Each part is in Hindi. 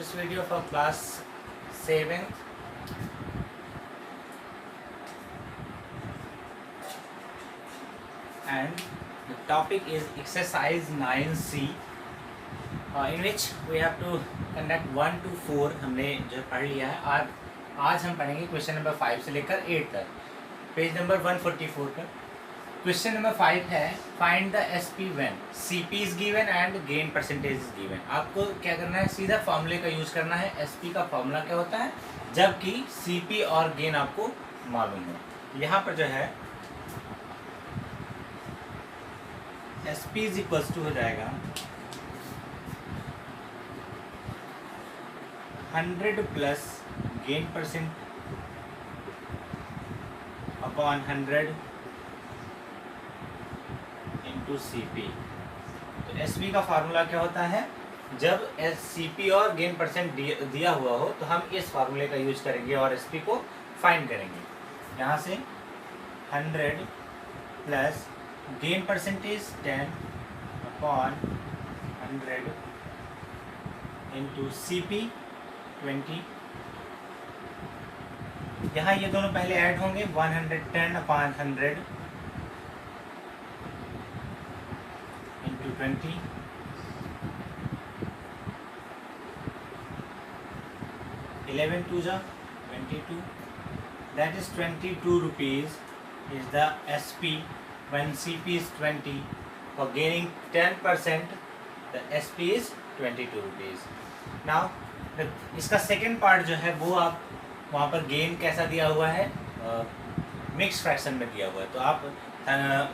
this video for class 7th and the topic is exercise 9C in which we have to conduct 1 to 4 हमने जो पढ़ लिया है। आज हम पढ़ेंगे क्वेश्चन नंबर 5 से लेकर 8 तक, पेज नंबर 144 पर। क्वेश्चन नंबर 5 है find the SP when CP is given and gain percentage is given. आपको क्या करना है, सीधा फॉर्मूले का यूज करना है। एसपी का फॉर्मूला क्या होता है, जबकि सीपी और गेन आपको मालूम हो। यहाँ पर जो है एसपी इज इक्वल्स टू हो जाएगा 100 plus gain percent upon 100 into CP. तो एसपी का फार्मूला क्या होता है, जब सीपी और गेन परसेंट दिया हुआ हो तो हम इस फार्मूले का यूज करेंगे और एसपी को फाइंड करेंगे। यहाँ से 100 plus gain percentage 10 upon 100 into CP 20। यहाँ ये दोनों पहले ऐड होंगे, 110 अपॉन 100 इंटू 20। 11 2 जा 22, that is 22 rupees is the SP when CP is 20. For gaining 10% the SP is 22 rupees. Now इसका सेकेंड पार्ट जो है वो आप वहाँ पर गेन कैसा दिया हुआ है, मिक्स फ्रैक्शन में दिया हुआ है। तो आप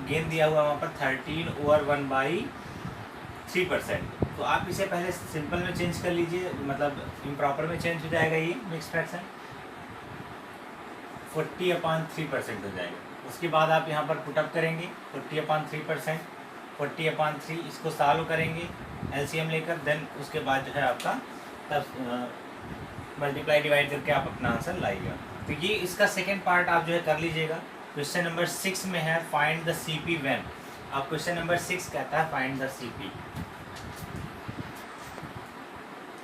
गेन दिया हुआ है वहाँ पर 13/1/3%। तो आप इसे पहले सिंपल में चेंज कर लीजिए, मतलब इम्प्रॉपर में चेंज हो जाएगा। ये मिक्स फ्रैक्शन 40/3% हो जाएगा। उसके बाद आप यहाँ पर पुटअप करेंगे 40/3%, 40/3 इसको सॉल्व करेंगे एलसीएम लेकर, देन उसके बाद जो है आपका तब मल्टीप्लाई डिवाइड करके आप अपना आंसर लाइएगा। तो ये इसका सेकेंड पार्ट आप जो है कर लीजिएगा। क्वेश्चन नंबर 6 में है फाइंड द सीपी व्हेन। आप क्वेश्चन नंबर 6 कहता है फाइंड द सीपी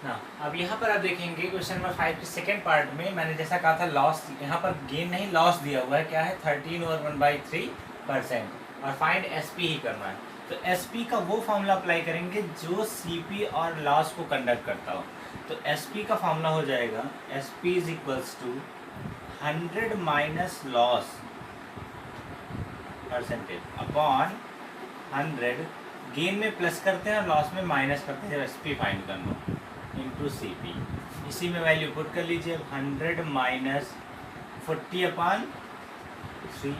ना। अब यहाँ पर आप देखेंगे क्वेश्चन नंबर 5 के सेकेंड पार्ट में मैंने जैसा कहा था लॉस, यहाँ पर गेन नहीं लॉस दिया हुआ है। क्या है, 13/1/3% और फाइंड एसपी ही करना है। तो एसपी का वो फॉर्मूला अप्लाई करेंगे जो सीपी और लॉस को कंडक्ट करता हो। तो एसपी का फॉर्मूला हो जाएगा SP is equals to 100 minus loss percentage upon 100। Gain में प्लस करते हैं और लॉस में माइनस करते हैं, एसपी फाइंड करना इंटू सीपी। इसी में वैल्यू पुट कर लीजिए 100 minus 40/3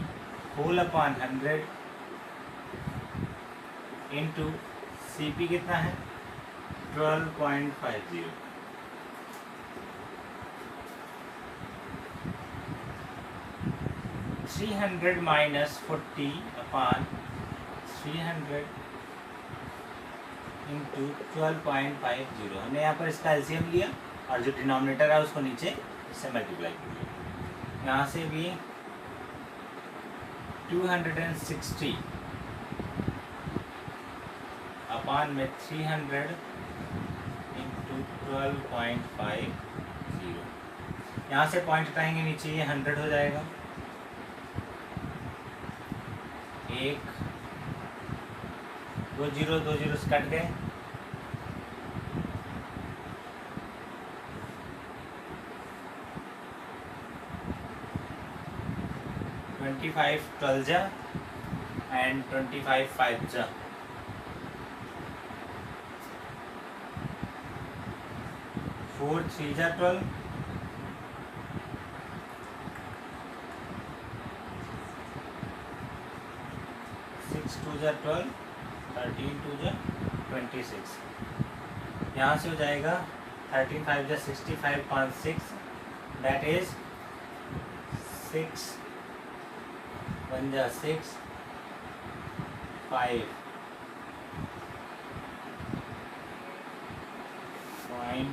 whole upon 100 into CP कितना है 12.50। $300 माइनस 40/300 इंटू 12.50। हमने यहाँ पर इसका एलसीएम लिया और जो डिनोमिनेटर है उसको नीचे इससे मल्टीप्लाई किया। यहाँ से भी 260 अपॉन में 300 इंटू 12.50। यहाँ से पॉइंट हटाएंगे नीचे, ये 100 हो जाएगा। 1 2 zeros कट गए। $25 12 जा एंड 25 5 जा। 4 3 जा 12, 6 2 जा 12, 13 2 जा 26। यहाँ से हो जाएगा 13 5 जा 65 5 6, दैट इज 6 1 जा 6 5 पॉइंट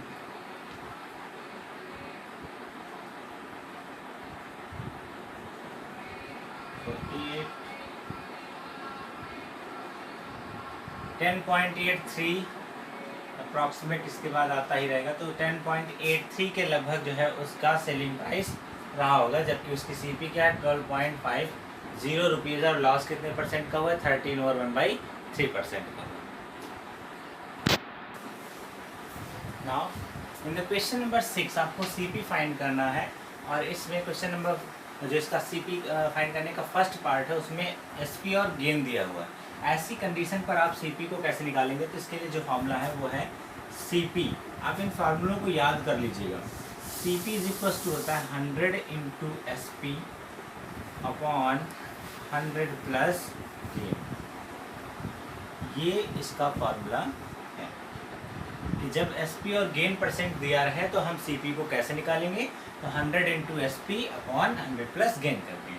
48 10.83 अप्रॉक्सीमेट इसके बाद आता ही रहेगा, तो 10.83 के लगभग जो है उसका सेलिंग प्राइस रहा होगा, जबकि उसकी सीपी क्या है 12.50 रुपीज़, और लॉस कितने परसेंट का हुआ है 13/1/3% का। Now in the question number 6 आपको सीपी फाइंड करना है, और इसमें क्वेश्चन नंबर जो इसका सीपी फाइंड करने का फर्स्ट पार्ट है उसमें एसपी और गेन दिया हुआ है। ऐसी कंडीशन पर आप सीपी को कैसे निकालेंगे, तो इसके लिए जो फॉर्मूला है वो है सीपी। आप इन फार्मूलों को याद कर लीजिएगा। सीपी इज इक्वल टू होता है 100 into S P upon 100 plus gain. ये इसका फार्मूला है कि जब एस पी और गेन परसेंट दिया रहे तो हम सी पी को कैसे निकालेंगे, तो 100 into S P upon 100 plus gain करके,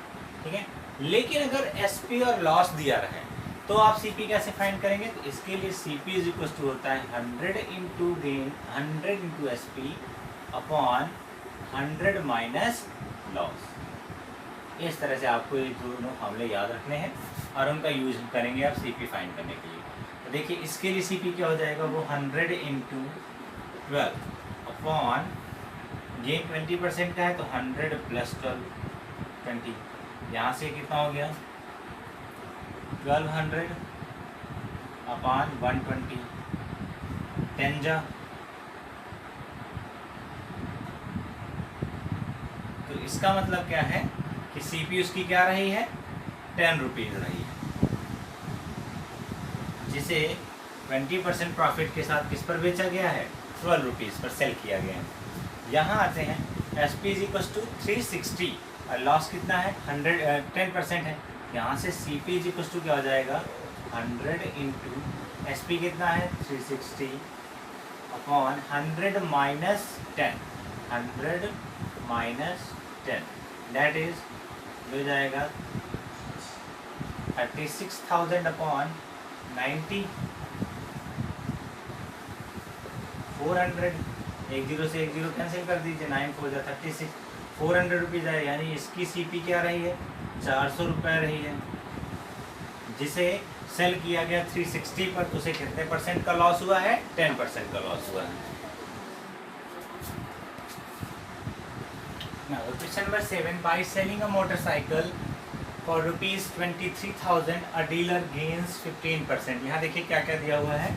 ठीक है। लेकिन अगर एस पी और लॉस दिया रहे तो आप सी पी कैसे फाइंड करेंगे, तो इसके लिए C P is equal to होता है 100 into gain 100 into S P upon 100 minus loss. इस तरह से आपको ये दोनों फार्मूले याद रखने हैं और उनका यूज करेंगे आप सी पी फाइंड करने के लिए। तो देखिए इसके लिए सी पी क्या हो जाएगा, वो 100 इंटू 12 अपॉन गेन 20% का है तो 100 प्लस 12 20, यहाँ से कितना हो गया 1200 अपॉन 120 10 जा, तो इसका मतलब क्या है कि सीपी उसकी क्या रही है 10 रुपीज़ रही है, जिसे 20% प्रॉफिट के साथ किस पर बेचा गया है 12 रुपीज़ पर सेल किया गया है। यहाँ आते हैं S P is equal to 360 और लॉस कितना है 10% है, यहाँ से C P is equal to क्या हो जाएगा 100 इंटू एस पी कितना है 360 upon 100 minus 10 100 minus 10 that is हो जाएगा 36,000 अपॉन 90 400, एक जीरो से एक जीरो कैंसिल कर दीजिए, 9 4 जा 36, 400 रुपीज़ आए, यानी इसकी सीपी क्या रही है 400 रुपये रही है, जिसे सेल किया गया 360 पर, तो उसे कितने परसेंट का लॉस हुआ है 10% का लॉस हुआ है। Now question number 7, by selling a motorcycle for ₹23,000 a dealer gains 15%। यहाँ देखिए क्या क्या दिया हुआ है,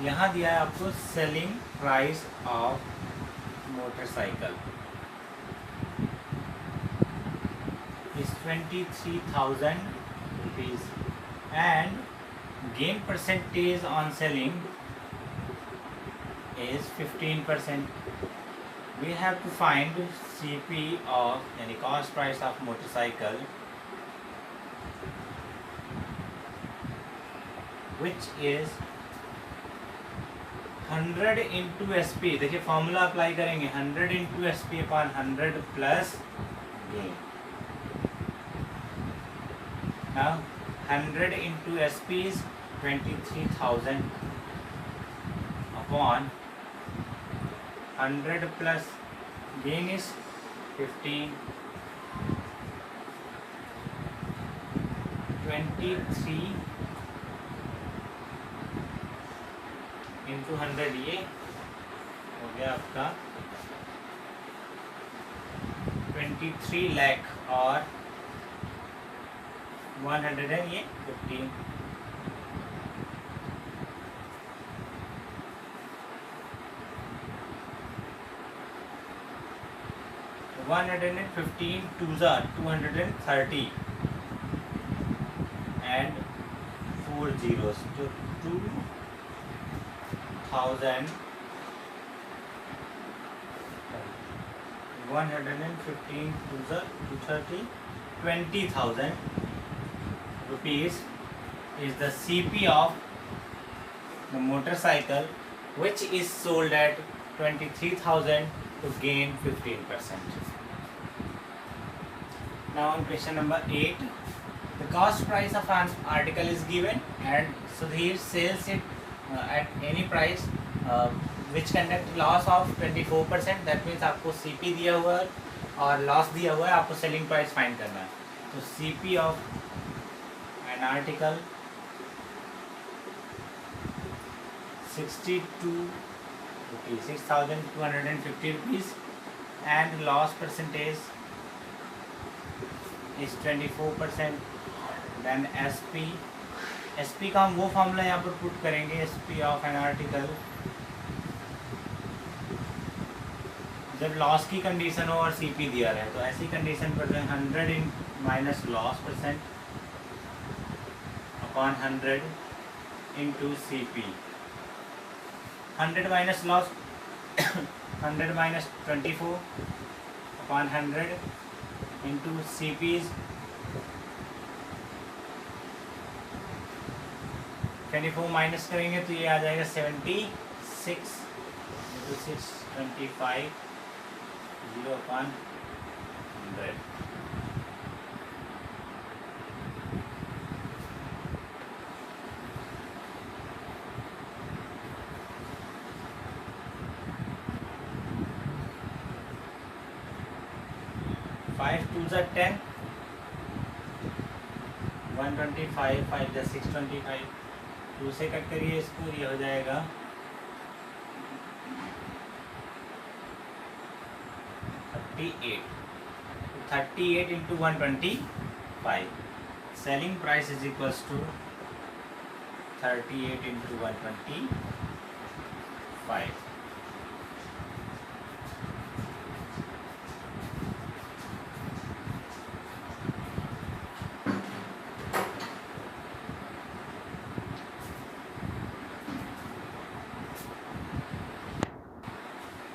यहाँ दिया है आपको selling price of motorcycle is 23,000 rupees and gain percentage on selling is 15%. We have to find CP of यानी cost price of motorcycle which is 100 into S P. देखिए फॉर्मूला अप्लाई करेंगे 100 into S P upon 100 plus gain. Now 100 into S P is 23,000 upon 100 plus gain is 15, 23 into 100, ये हो गया आपका 23 लाख और 100 है ये 15, 115 2 230 and 4 zeros, तो 2,000 115 230 20,000 rupees is the CP of the motorcycle which is sold at 23,000 to gain 15%. Now on question number 8, the cost price of an article is given and Sudhir sells it at any price which conduct loss of 24%. that means आपको CP दिया हुआ है और लॉस दिया हुआ है, आपको सेलिंग प्राइस फाइंड करना है। तो CP of an article, 62 rupees, 6,250 rupees, and loss percentage is 24%. Then SP का हम वो फॉर्मूला यहाँ पर पुट करेंगे, SP ऑफ एन आर्टिकल जब लॉस की कंडीशन हो और CP दिया रहे, तो ऐसी कंडीशन पर जो 100 इन minus loss percent upon 100 into CP, 100 minus loss 100 minus 24 upon 100 into CP is 24 minus करेंगे तो ये आ जाएगा 76 इंटू 625 0/100. Five twos are 10. 125, 5 जा 625. 2 से कट करिए इसको, ये हो जाएगा 38 into 125. Selling price is equals to 38 into 125.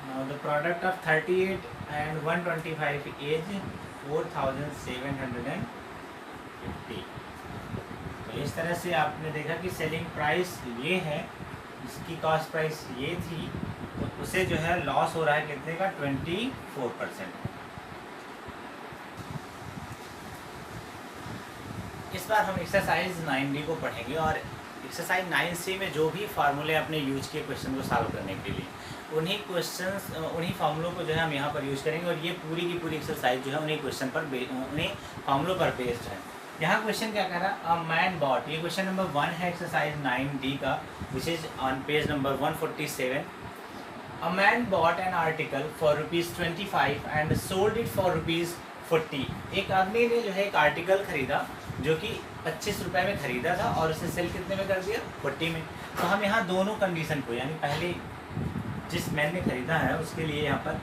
Now the product of 38 and 125 is 4,750. तो इस तरह से आपने देखा कि सेलिंग प्राइस ये है, इसकी कॉस्ट प्राइस ये थी, तो उसे जो है लॉस हो रहा है कितने का, 24%. इस बार हम एक्सरसाइज 9D को पढ़ेंगे और एक्सरसाइज 9C में जो भी फार्मूले आपने यूज किए क्वेश्चन को सॉल्व करने के लिए, उन्हीं फार्मूलों को जो है हम यहाँ पर यूज़ करेंगे और ये पूरी की पूरी एक्सरसाइज जो है उन्हीं फार्मूलों पर बेस्ड है. यहाँ क्वेश्चन क्या कह रहा है, अ मैन बॉट, ये क्वेश्चन नंबर 1 है एक्सरसाइज 9D का, which is on page number 147. A man bot an article for ₹25 and sold it for ₹40. एक आदमी ने जो है एक आर्टिकल खरीदा जो कि 25 रुपये में ख़रीदा था और उसे सेल कितने में कर दिया, 40 में. तो हम यहाँ दोनों कंडीशन को, यानी पहले जिस मैन ने ख़रीदा है उसके लिए यहाँ पर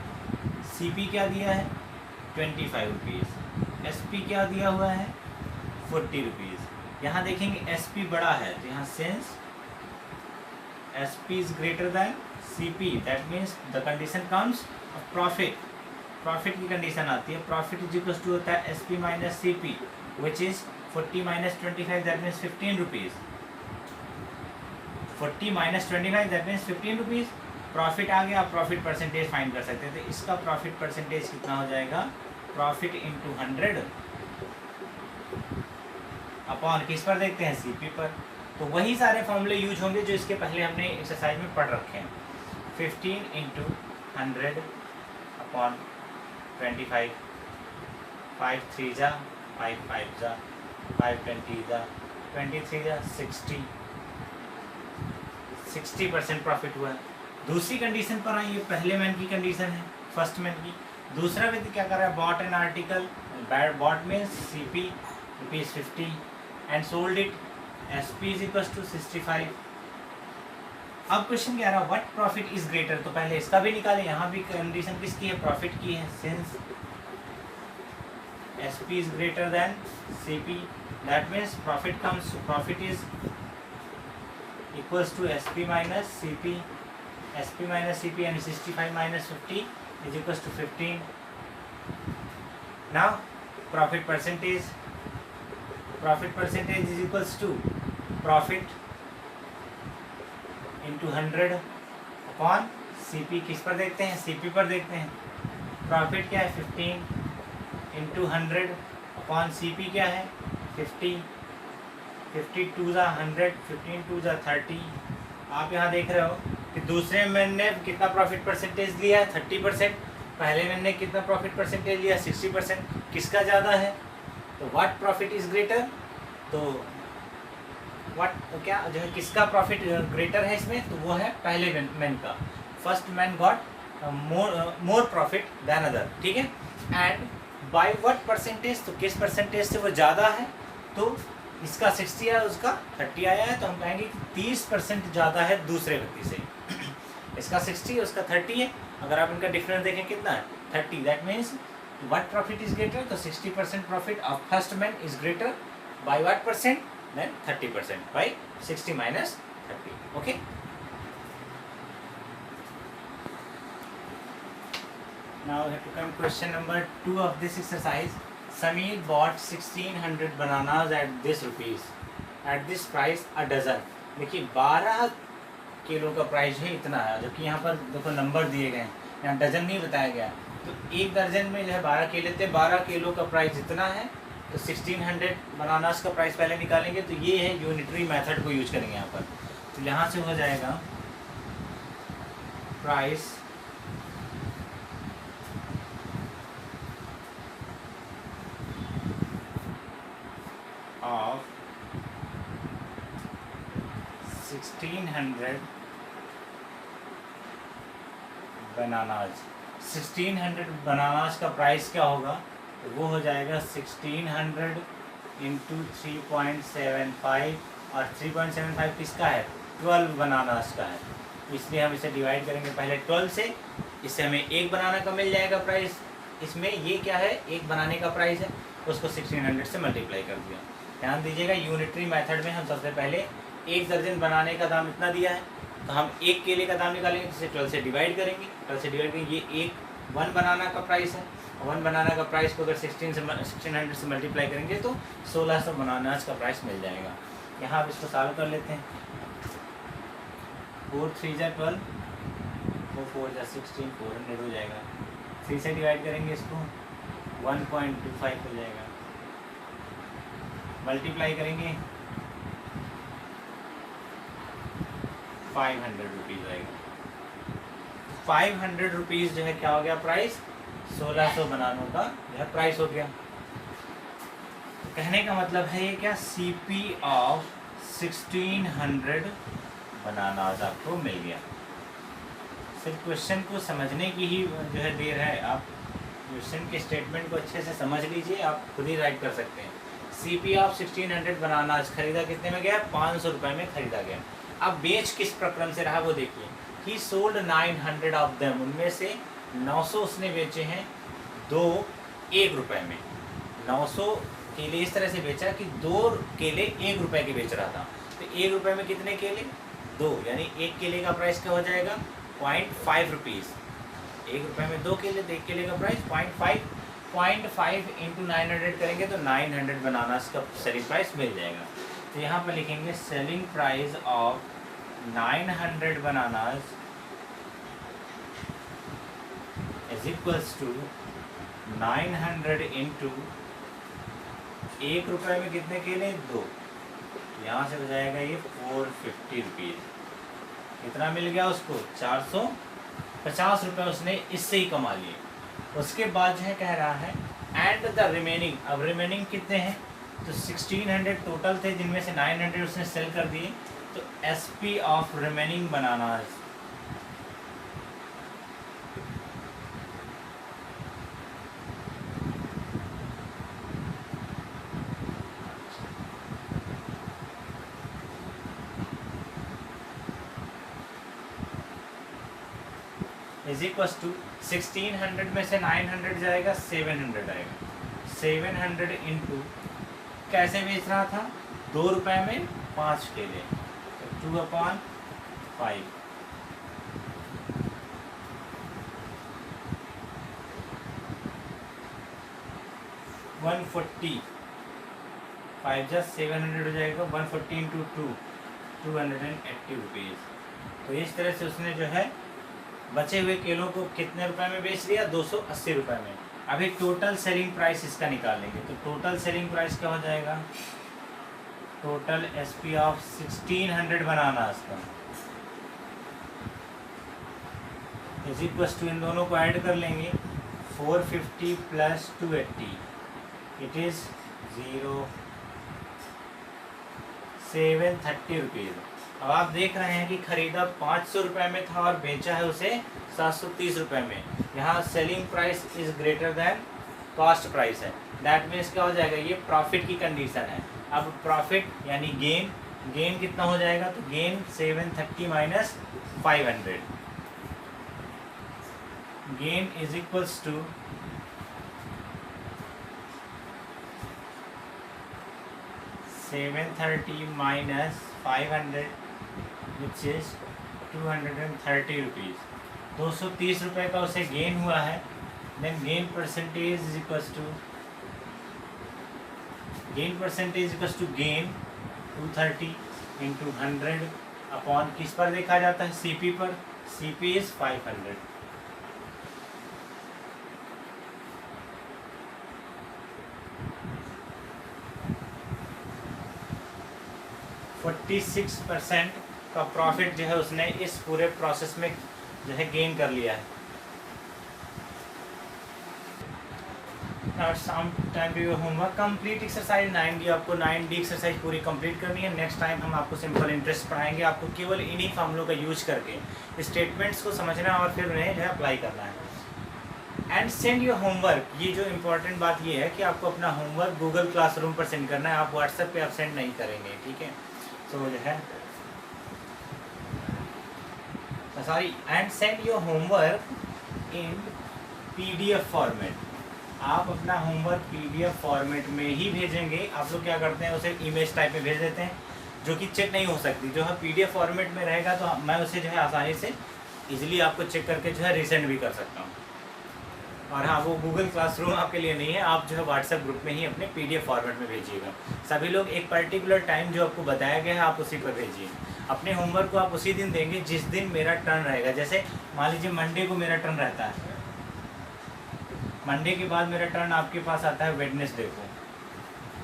CP क्या दिया है, 25 रुपीज़, SP क्या दिया हुआ है, 40 रुपीज़. यहाँ देखेंगे SP बड़ा है, तो यहाँ since SP is greater than CP, that means the condition comes profit की कंडीशन आती है. प्रॉफिट इज इक्वल टू होता है SP minus CP, which is 40 minus 25, that means 15 rupees. 40 minus 25 that means 15 rupees. Profit आ गया, आप प्रॉफिट परसेंटेज फाइंड कर सकते हैं. तो इसका प्रॉफिट परसेंटेज कितना हो जाएगा, प्रॉफिट इंटू 100 अपॉन किस पर देखते हैं, CP पर. तो वही सारे फॉर्मूले यूज होंगे जो इसके पहले हमने एक्सरसाइज में पढ़ रखे हैं. 15 इंटू 100 अपॉन 25, 5 3 जा 5 5 जा 5 20 जा 23 जा 60% प्रॉफिट हुआ. दूसरी कंडीशन पर आई, ये पहले मैन की कंडीशन है, फर्स्ट मैन की. दूसरा व्यक्ति क्या कर रहा है, bought an article, bought means CP ₹50 and sold it, SP is equal to 65. अब क्वेश्चन क्या रहा, व्हाट प्रॉफिट इज ग्रेटर. तो पहले इसका भी निकाले, यहाँ भी कंडीशन किसकी है, प्रॉफिट की है. Since SP is greater than CP, that means profit is equals to SP minus CP. SP minus CP and 65 minus 50 is equals to 15. Now profit percentage is equals to profit into 100 upon CP. किस पर देखते हैं, CP पर देखते हैं. प्रॉफिट क्या है, 15 into 100 upon CP क्या है, 50. 52 जा 100, 15 2 जा 30. आप यहाँ देख रहे हो कि दूसरे मैन ने कितना प्रॉफिट परसेंटेज लिया है, 30%. पहले मैन ने कितना प्रॉफिट परसेंटेज लिया, 60%. किसका ज़्यादा है, तो व्हाट प्रॉफिट इज ग्रेटर. तो व्हाट क्या जो है किसका प्रॉफिट ग्रेटर है इसमें, तो वो है पहले मैन का। First man got more profit than other, ठीक है। एंड बाय व्हाट परसेंटेज, तो किस परसेंटेज से वो ज़्यादा है, तो इसका 60 आया उसका 30 आया है, तो हम कहेंगे कि 30% ज़्यादा है दूसरे व्यक्ति से। इसका 60 है उसका 30 है, अगर आप इनका डिफरेंस देखें कितना है 30, that means what profit is greater, तो 60% profit of first man is greater by what percent, than 30% by 60 minus 30, okay. Now we have to come question number 2 of this exercise. Sameer bought 1600 bananas at this rupees. At this price a dozen. देखिए 12 किलो का प्राइस है इतना है, जबकि यहाँ पर देखो नंबर दिए गए हैं, यहाँ डजन नहीं बताया गया। तो एक दर्जन में जो है 12 केले थे, 12 किलो का प्राइस इतना है, तो 1600 बनानास का प्राइस पहले निकालेंगे। तो ये है यूनिटरी मेथड को यूज करेंगे यहाँ पर। तो यहाँ से हो जाएगा प्राइस of 1600 बनानाज। 1600 बनानाज का प्राइस क्या होगा, तो वो हो जाएगा 1600 इंटू 3.75, और 3.75 किसका है, 12 बनानाज का है, इसलिए हम इसे डिवाइड करेंगे पहले 12 से। इससे हमें एक बनाना का मिल जाएगा प्राइस, इसमें ये क्या है एक बनाने का प्राइस है, उसको 1600 से मल्टीप्लाई कर दिया। ध्यान दीजिएगा यूनिटरी मेथड में हम सबसे पहले एक दर्जन बनाने का दाम इतना दिया है, तो हम एक केले का दाम निकालेंगे, जिसे 12 से डिवाइड करेंगे, 12 से डिवाइड करेंगे, ये एक 1 बनाना का प्राइस है। 1 बनाना का प्राइस को अगर 1600 से मल्टीप्लाई करेंगे तो 1600 बनानाज का प्राइस मिल जाएगा। यहाँ आप इसको सॉल्व कर लेते हैं। 4 3 जा 12, 4 जा 16, 400 हो जाएगा। 3 से डिवाइड करेंगे इसको 1.25 हो जाएगा, मल्टीप्लाई करेंगे 500 रुपीज़ आएगा। 500 रुपीज़ जो है क्या हो गया प्राइस, 1600 बनानों का जो है प्राइस हो गया। तो कहने का मतलब है ये क्या, CP ऑफ 1600 बनानाज आपको मिल गया। सिर्फ क्वेश्चन को समझने की ही जो है देर है, आप क्वेश्चन के स्टेटमेंट को अच्छे से समझ लीजिए, आप खुद ही राइट कर सकते हैं। CP ऑफ 1600 बनानाज खरीदा कितने में गया, 500 रुपये में खरीदा गया। अब बेच किस प्रक्रम से रहा वो देखिए। ही सोल्ड 900 ऑफ देम, उनमें से 900 उसने बेचे हैं 1 रुपये में। 900 केले इस तरह से बेचा कि 2 केले 1 रुपये के बेच रहा था, तो 1 रुपये में कितने केले, 2, यानी 1 केले का प्राइस क्या हो जाएगा 0.5 रुपीज़। 1 रुपये में 2 केले, तो 1 केले का प्राइस 0.5 इंटू 900 करेंगे तो 900 बनानास का सेलिंग प्राइस मिल जाएगा। तो यहाँ पर लिखेंगे selling price of 900 bananas is equals to 900 into 1 रुपये में कितने केले, 2, यहाँ से हो जाएगा ये 450 रुपीज़। कितना मिल गया उसको, 450 रुपये उसने इससे ही कमा लिए। उसके बाद जो है कह रहा है एंड द रिमेनिंग, अब रिमेनिंग कितने हैं, तो 1600 टोटल थे, जिनमें से 900 उसने सेल कर दिए, तो SP of remaining bananas is equals to 1600 में से 900 जाएगा 700 आएगा। 700 इंटू कैसे बेच रहा था, 2 रुपये में 5 केले, तो 2/5, 140, 5 जा 700 हो जाएगा, 140 इंटू 2, 280 रुपीज़। तो इस तरह से उसने जो है बचे हुए केलों को कितने रुपए में बेच दिया, 280 रुपये में। अभी टोटल सेलिंग प्राइस इसका निकालेंगे, तो टोटल सेलिंग प्राइस क्या हो जाएगा, टोटल SP ऑफ 1600 बनाना इसका इज इक्वल्स टू, इन दोनों को ऐड कर लेंगे, 450 प्लस 280 इट इज़ 730 रुपीज़। अब आप देख रहे हैं कि खरीदा 500 रुपये में था और बेचा है उसे 730 रुपये में। यहाँ selling price is greater then cost price है। दैट मीन्स क्या हो जाएगा, ये प्रॉफिट की कंडीशन है। अब प्रॉफिट यानी गेन कितना हो जाएगा, तो gain 730 minus 500, gain is equals to 730 minus 500 which is 230 rupees. 230 रुपये का उसे गेन हुआ है। Then gain percentage is equals to gain 230 into 100 upon किस पर देखा जाता है, सीपी पर। CP is 500। %46 का प्रॉफिट जो है उसने इस पूरे प्रोसेस में जो है गेन कर लिया है। Time to your homework complete exercise 9D। आपको 9D एक्सरसाइज पूरी कंप्लीट करनी है। नेक्स्ट टाइम हम आपको सिंपल इंटरेस्ट पढ़ाएंगे। आपको केवल इन्हीं फॉर्मूलों का यूज करके स्टेटमेंट्स को समझना और फिर उन्हें जो है अप्लाई करना है। And send your homework. ये जो इम्पोर्टेंट बात ये है कि आपको अपना होमवर्क गूगल क्लासरूम पर सेंड करना है। आप व्हाट्सएप पे आप सेंड नहीं करेंगे, ठीक है। तो जो है sorry, and send your homework in PDF format. आप अपना होमवर्क PDF फॉर्मेट में ही भेजेंगे। आप लोग क्या करते हैं, उसे इमेज टाइप में भेज देते हैं जो कि चेक नहीं हो सकती। जो है PDF फॉर्मेट में रहेगा तो मैं उसे जो है आसानी से इजीली आपको चेक करके जो है रिसेंड भी कर सकता हूँ। और हाँ, वो गूगल क्लासरूम आपके लिए नहीं है। आप जो है व्हाट्सएप ग्रुप में ही अपने PDF फॉर्मेट में भेजिएगा। सभी लोग एक पर्टिकुलर टाइम जो आपको बताया गया है आप उसी पर भेजिए। अपने होमवर्क को आप उसी दिन देंगे जिस दिन मेरा टर्न रहेगा। जैसे मान लीजिए मंडे को मेरा टर्न रहता है, मंडे के बाद मेरा टर्न आपके पास आता है वेडनेसडे को।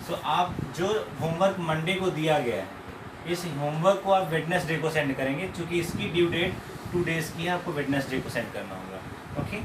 सो आप जो होमवर्क मंडे को दिया गया है, इस होमवर्क को आप वेडनेसडे को सेंड करेंगे, क्योंकि इसकी ड्यू डेट 2 डेज़ की है। आपको वेडनेसडे को सेंड करना होगा। ओके।